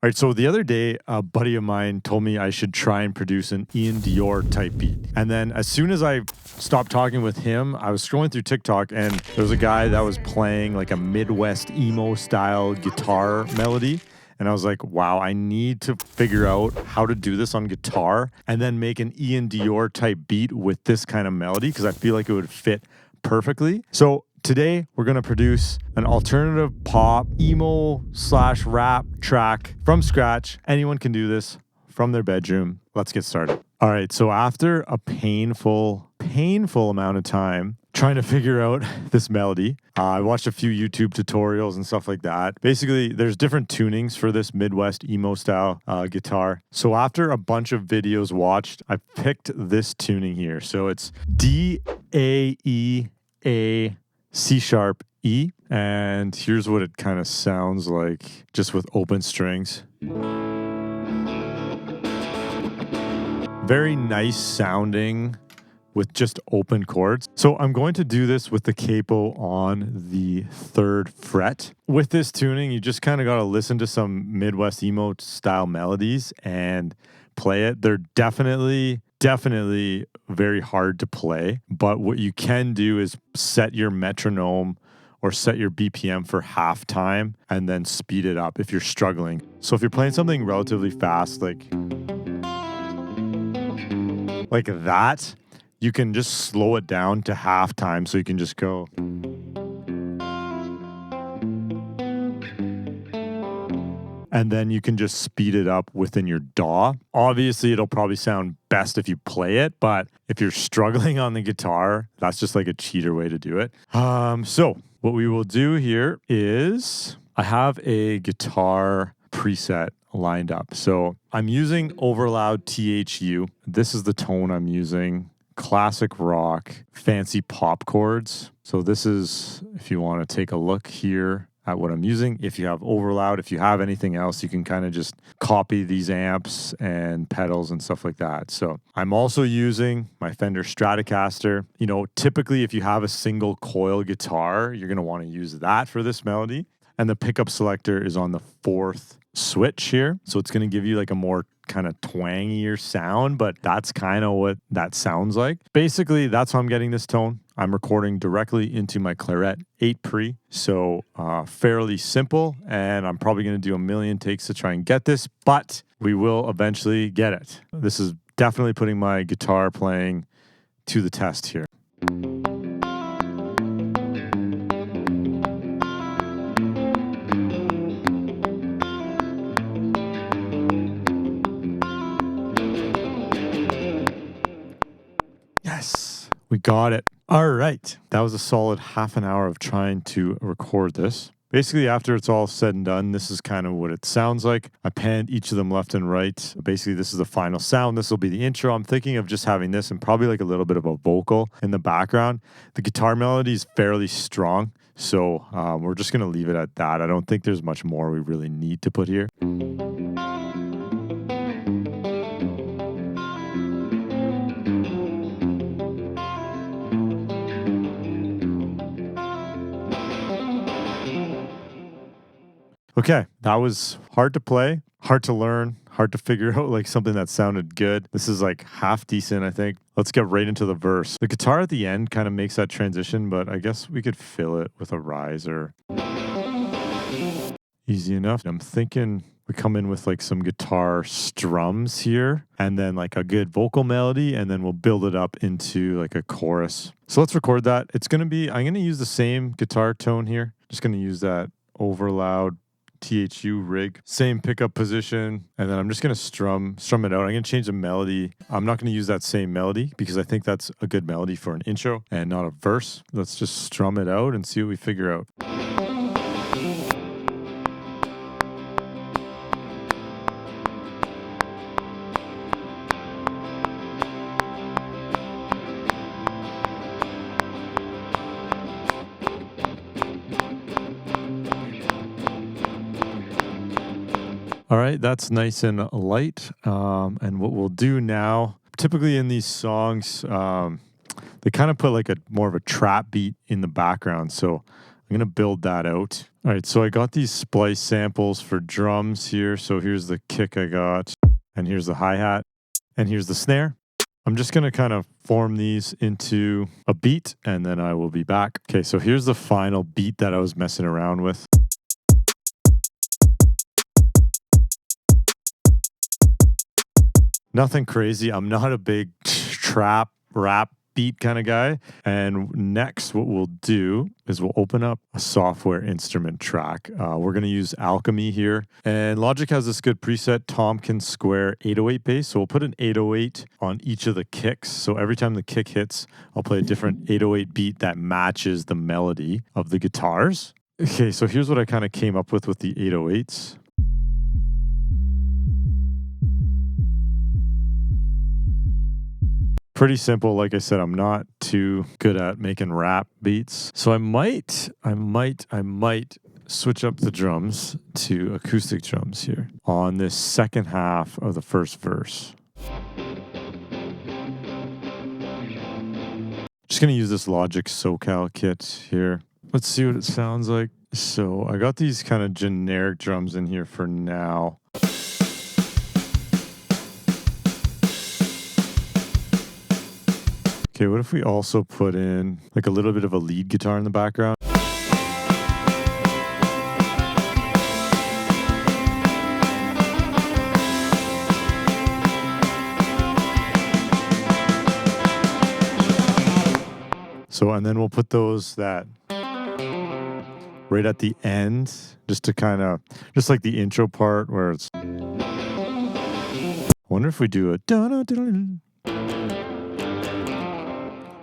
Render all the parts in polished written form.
All right, so the other day, a buddy of mine told me I should try and produce an Iann Dior type beat. And then as soon as I stopped talking with him, I was scrolling through TikTok and there was a guy that was playing like a Midwest emo style guitar melody. And I was like, wow, I need to figure out how to do this on guitar and then make an Iann Dior type beat with this kind of melody because I feel like it would fit perfectly. So today, we're going to produce an alternative pop, emo / rap track from scratch. Anyone can do this from their bedroom. Let's get started. All right, so after a painful amount of time trying to figure out this melody, I watched a few YouTube tutorials and stuff like that. Basically, there's different tunings for this Midwest emo style guitar. So after a bunch of videos watched, I picked this tuning here. So it's D, A, E, A, C sharp, E, and here's what it kind of sounds like just with open strings. Very nice sounding with just open chords. So I'm going to do this with the capo on the 3rd fret. With this tuning, you just kind of got to listen to some Midwest emo style melodies and play it. They're definitely very hard to play, but what you can do is set your metronome or set your BPM for half time and then speed it up if you're struggling. So if you're playing something relatively fast, like that, you can just slow it down to half time. So you can just go. And then you can just speed it up within your DAW. Obviously, it'll probably sound best if you play it, but if you're struggling on the guitar, that's just like a cheater way to do it. So what we will do here is I have a guitar preset lined up. So I'm using Overloud THU. This is the tone I'm using. Classic rock, fancy pop chords. So this is, if you want to take a look here at what I'm using. If you have Overloud, if you have anything else, you can kind of just copy these amps and pedals and stuff like that. So I'm also using my Fender Stratocaster. You know, typically if you have a single coil guitar, you're going to want to use that for this melody. And the pickup selector is on the 4th switch here. So it's going to give you like a more kind of twangier sound, but that's kind of what that sounds like. Basically, that's how I'm getting this tone. I'm recording directly into my Claret 8 pre, so fairly simple, and I'm probably going to do a million takes to try and get this, but we will eventually get it. This is definitely putting my guitar playing to the test here. Yes, we got it. All right. That was a solid half an hour of trying to record this. Basically, after it's all said and done, this is kind of what it sounds like. I panned each of them left and right. Basically, this is the final sound. This will be the intro. I'm thinking of just having this and probably like a little bit of a vocal in the background. The guitar melody is fairly strong, so we're just going to leave it at that. I don't think there's much more we really need to put here. Okay, that was hard to play, hard to learn, hard to figure out like something that sounded good. This is like half decent, I think. Let's get right into the verse. The guitar at the end kind of makes that transition, but I guess we could fill it with a riser. Easy enough. I'm thinking we come in with like some guitar strums here and then like a good vocal melody, and then we'll build it up into like a chorus. So let's record that. I'm going to use the same guitar tone here. Just going to use that Overloud THU rig, same pickup position, and then I'm just going to strum it out. I'm going to change the melody. I'm not going to use that same melody because I think that's a good melody for an intro and not a verse. Let's just strum it out and see what we figure out. All right, that's nice and light. And what we'll do now, typically in these songs, they kind of put like more of a trap beat in the background. So I'm going to build that out. All right, so I got these splice samples for drums here. So here's the kick I got, and here's the hi-hat, and here's the snare. I'm just going to kind of form these into a beat, and then I will be back. Okay, so here's the final beat that I was messing around with. Nothing crazy. I'm not a big trap rap beat kind of guy. And next, what we'll do is we'll open up a software instrument track. We're going to use Alchemy here. And Logic has this good preset, Tompkins Square 808 bass. So we'll put an 808 on each of the kicks. So every time the kick hits, I'll play a different 808 beat that matches the melody of the guitars. Okay, so here's what I kind of came up with the 808s. Pretty simple. Like I said, I'm not too good at making rap beats. So I might switch up the drums to acoustic drums here on this second half of the first verse. Just going to use this Logic SoCal kit here. Let's see what it sounds like. So I got these kind of generic drums in here for now. Okay, what if we also put in like a little bit of a lead guitar in the background? So, and then we'll put those that right at the end, just to kind of, just like the intro part where it's, I wonder if we do a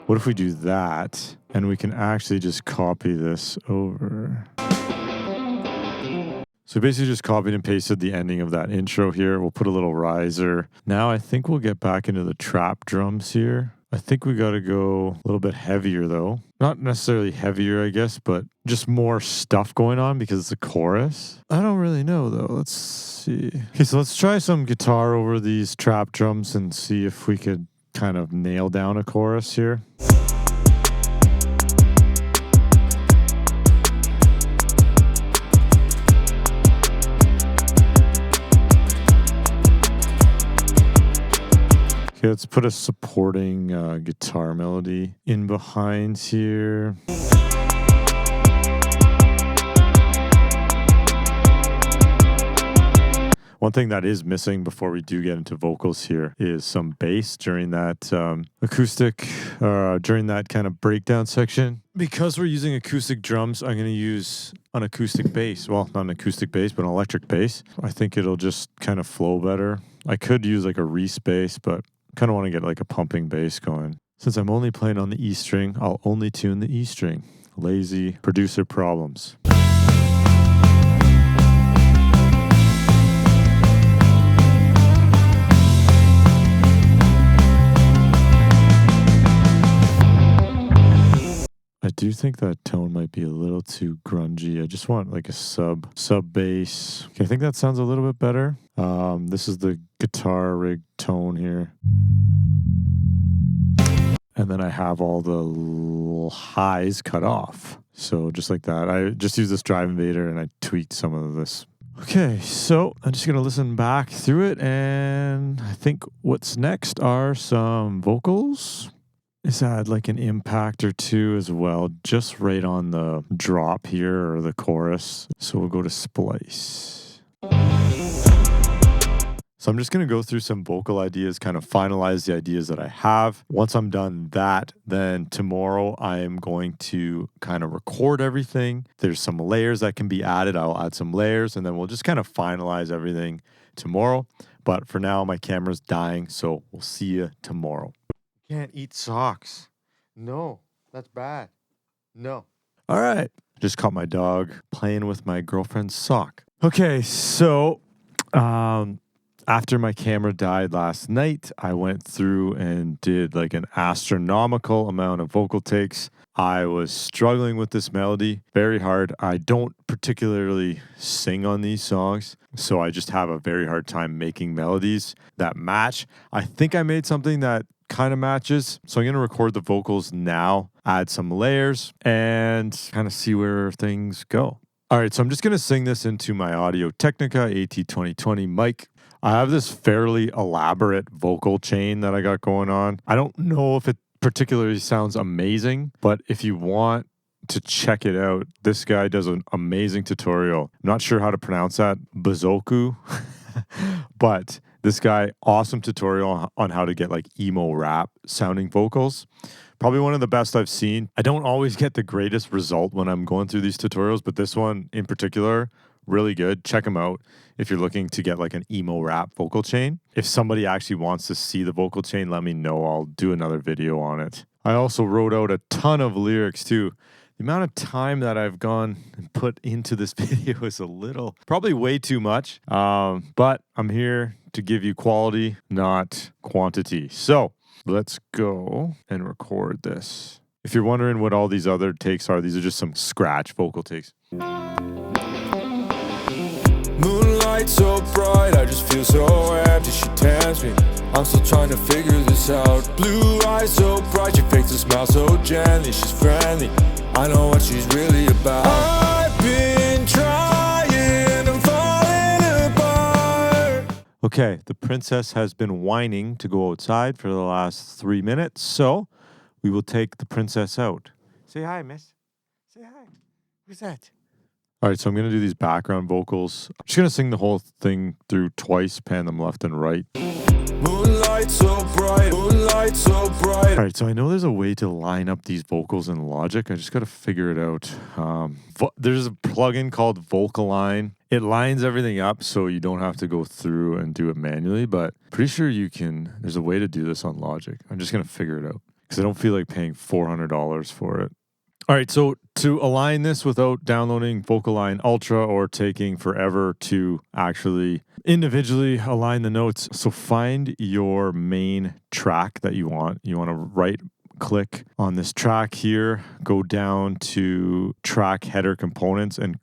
what if we do that and we can actually just copy this over? So basically just copied and pasted the ending of that intro here. We'll put a little riser. Now I think we'll get back into the trap drums here. I think we got to go a little bit heavier though. Not necessarily heavier, I guess, but just more stuff going on because it's a chorus. I don't really know though. Let's see. Okay, so let's try some guitar over these trap drums and see if we could kind of nail down a chorus here. Okay, let's put a supporting guitar melody in behind here. One thing that is missing before we do get into vocals here is some bass during that acoustic, during that kind of breakdown section. Because we're using acoustic drums, I'm going to use an acoustic bass. Well, not an acoustic bass, but an electric bass. I think it'll just kind of flow better. I could use like a Reese bass, but I kind of want to get like a pumping bass going. Since I'm only playing on the E string, I'll only tune the E string. Lazy producer problems. I do think that tone might be a little too grungy. I just want like a sub bass. Okay, I think that sounds a little bit better. This is the guitar rig tone here. And then I have all the highs cut off. So just like that. I just use this Drive Invader and I tweaked some of this. Okay, so I'm just going to listen back through it. And I think what's next are some vocals. Is add like an impact or two as well, just right on the drop here or the chorus. So we'll go to splice. So I'm just going to go through some vocal ideas, kind of finalize the ideas that I have. Once I'm done that, then tomorrow I am going to kind of record everything. There's some layers that can be added. I'll add some layers and then we'll just kind of finalize everything tomorrow. But for now, my camera's dying, so we'll see you tomorrow. Can't eat socks. No, that's bad. No. All right. Just caught my dog playing with my girlfriend's sock. Okay, so after my camera died last night, I went through and did like an astronomical amount of vocal takes. I was struggling with this melody very hard. I don't particularly sing on these songs, so I just have a very hard time making melodies that match. I think I made something that kind of matches. So I'm going to record the vocals now, add some layers, and kind of see where things go. All right, so I'm just going to sing this into my Audio Technica AT2020 mic. I have this fairly elaborate vocal chain that I got going on. I don't know if it particularly sounds amazing, but if you want to check it out, this guy does an amazing tutorial. I'm not sure how to pronounce that, Bazoku, but this guy, awesome tutorial on how to get like emo rap sounding vocals. Probably one of the best I've seen. I don't always get the greatest result when I'm going through these tutorials, but this one in particular, really good. Check him out if you're looking to get like an emo rap vocal chain. If somebody actually wants to see the vocal chain, let me know. I'll do another video on it. I also wrote out a ton of lyrics too. The amount of time that I've gone and put into this video is probably way too much. But I'm here to give you quality, not quantity. So let's go and record this. If you're wondering what all these other takes are, these are just some scratch vocal takes. Moonlight so bright, I just feel so empty. She tempts me, I'm still trying to figure this out. Blue eyes so bright, she fakes a smile so gently. She's friendly, I know what she's really about. I've been trying, I'm falling apart. Okay, the princess has been whining to go outside for the last 3 minutes, so we will take the princess out. Say hi, miss. Say hi. Who's that? All right, so I'm going to do these background vocals. I'm just going to sing the whole thing through twice, pan them left and right. Moonlight so bright, moonlight so bright. All right, so I know there's a way to line up these vocals in Logic. I just got to figure it out. There's a plugin called Vocaline. It lines everything up so you don't have to go through and do it manually, but pretty sure you can. There's a way to do this on Logic. I'm just going to figure it out because I don't feel like paying $400 for it. All right, so to align this without downloading Vocaline Ultra or taking forever to actually individually align the notes, so find your main track that you want. You want to right click on this track here, go down to track header components and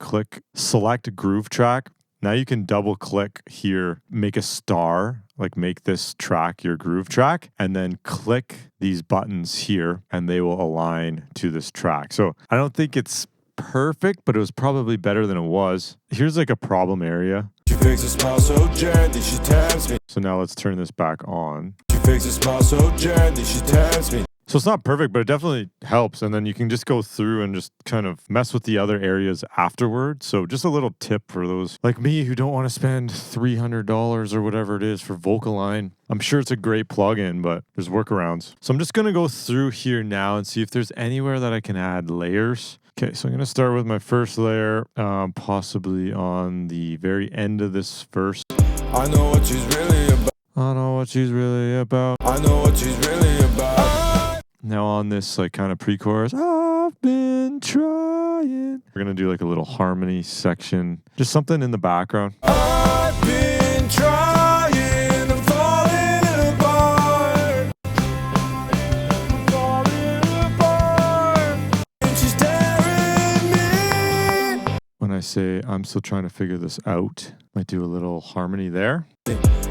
select groove track. Now you can double click here, make a star, like make this track your groove track, and then click these buttons here and they will align to this track. So I don't think it's perfect, but it was probably better than it was. Here's like a problem area. She fakes a smile so gently, she tempts me. So now let's turn this back on. She fakes a smile so gently, she tempts me. So it's not perfect, but it definitely helps. And then you can just go through and just kind of mess with the other areas afterwards. So just a little tip for those like me who don't want to spend $300 or whatever it is for Vocaline. I'm sure it's a great plugin, but there's workarounds. So I'm just going to go through here now and see if there's anywhere that I can add layers. Okay, so I'm going to start with my first layer, possibly on the very end of this verse. I know what she's really about. I know what she's really about. I know what she's really about. Now on this like kind of pre-chorus, I've been trying. We're going to do like a little harmony section. Just something in the background. I've been trying, I'm falling apart. I'm falling apart. And she's tearing me. When I say I'm still trying to figure this out, might do a little harmony there.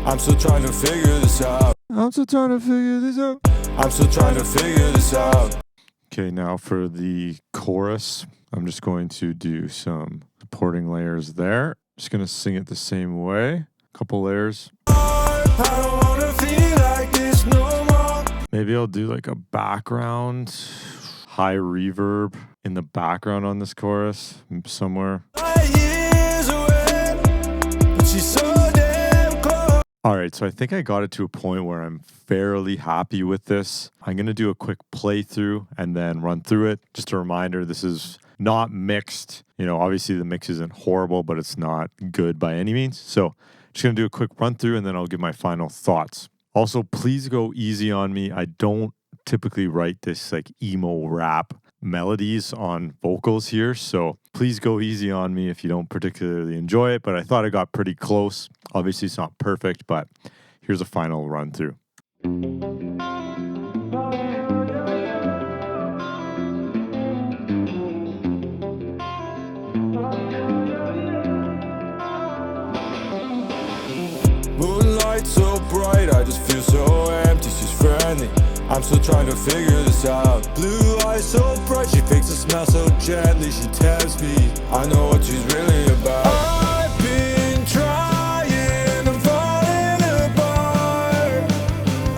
I'm still trying to figure this out. I'm still trying to figure this out. I'm still trying to figure this out. Okay, now for the chorus, I'm just going to do some supporting layers there. Just going to sing it the same way. Couple layers. I don't wanna feel like this no more. Maybe I'll do like a background, high reverb in the background on this chorus somewhere. Years away, but she's so damn close. All right, so I think I got it to a point where I'm fairly happy with this. I'm going to do a quick playthrough and then run through it. Just a reminder, this is not mixed. You know, obviously the mix isn't horrible, but it's not good by any means. So just going to do a quick run through and then I'll give my final thoughts. Also, please go easy on me. I don't typically write this like emo rap melodies on vocals here. So please go easy on me if you don't particularly enjoy it. But I thought I got pretty close. Obviously, it's not perfect, but here's a final run through. light so bright, I just feel so empty. She's friendly, I'm still trying to figure this out. Blue eyes so bright, she fakes a smile so gently. She tells me I know what she's really about. I've been trying, I'm falling apart.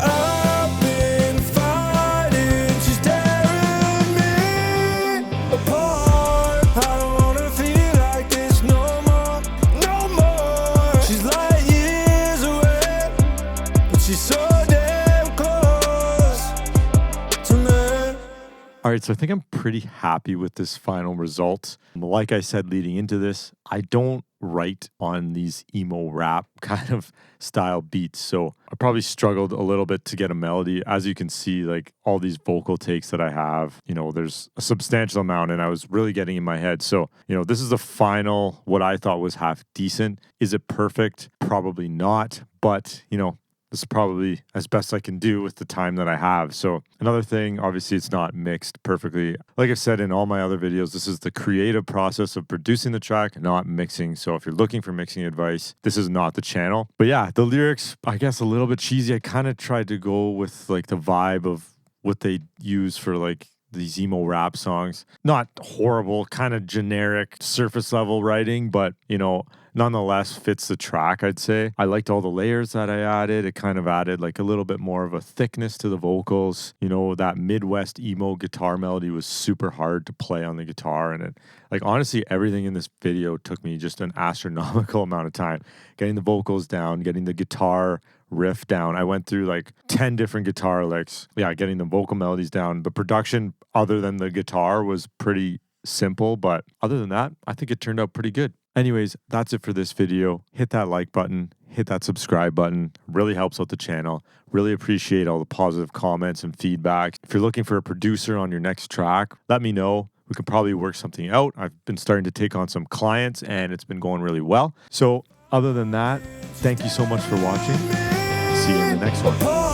I've been fighting, she's tearing me apart. I don't wanna feel like this no more, no more. She's light years away, but she's so damn close to me. All right, so I think I'm pretty happy with this final result. Like I said leading into this, I don't write on these emo rap kind of style beats, so I probably struggled a little bit to get a melody. As you can see, like all these vocal takes that I have, there's a substantial amount, and I was really getting in my head. So, this is the final, what I thought was half decent. Is it perfect? Probably not, but, this is probably as best I can do with the time that I have. So another thing, obviously it's not mixed perfectly. Like I've said in all my other videos, this is the creative process of producing the track, not mixing. So if you're looking for mixing advice, this is not the channel. But yeah, the lyrics, I guess a little bit cheesy. I kind of tried to go with like the vibe of what they use for like these emo rap songs. Not horrible, kind of generic surface level writing, but nonetheless fits the track, I'd say. I liked all the layers that I added. It kind of added like a little bit more of a thickness to the vocals. That Midwest emo guitar melody was super hard to play on the guitar. And it, like, honestly, everything in this video took me just an astronomical amount of time. Getting the vocals down, getting the guitar riff down. I went through like 10 different guitar licks. Yeah, getting the vocal melodies down. The production, other than the guitar, was pretty simple. But other than that, I think it turned out pretty good. Anyways, that's it for this video. Hit that like button, hit that subscribe button. Really helps out the channel. Really appreciate all the positive comments and feedback. If you're looking for a producer on your next track, let me know. We can probably work something out. I've been starting to take on some clients and it's been going really well. So other than that, thank you so much for watching. See you in the next one.